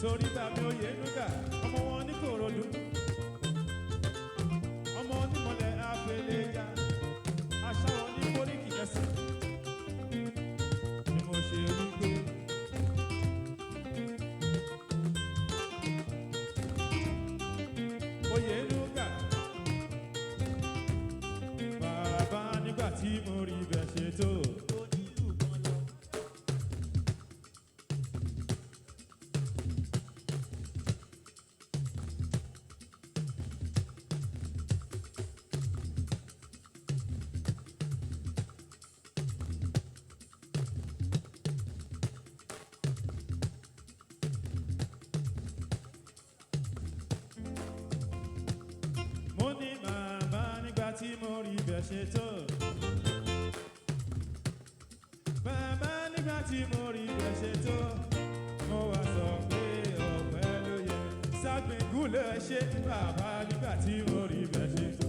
sórí bàbá oyè nuga ọmọ wọn ní Kòròdú ọmọ onímọ̀lẹ̀ àfẹlẹ́yà aṣáwọn ní kórìkì ẹ̀sìn ni mo ṣe wípé. oyè nuga bàbá nígbà tí mo rí bẹ́ẹ̀ ṣe tó. mo ní bàbá nígbà tí mo rí bẹ́ẹ̀ ṣe tó. bàbá nígbà tí mo rí bẹ́ẹ̀ ṣe tó. mo wá sọ pé ọpẹ́ ló yẹ. ságbẹ̀ngúlẹ̀ ṣe bàbá nígbà tí mo rí bẹ́ẹ̀ ṣe tó.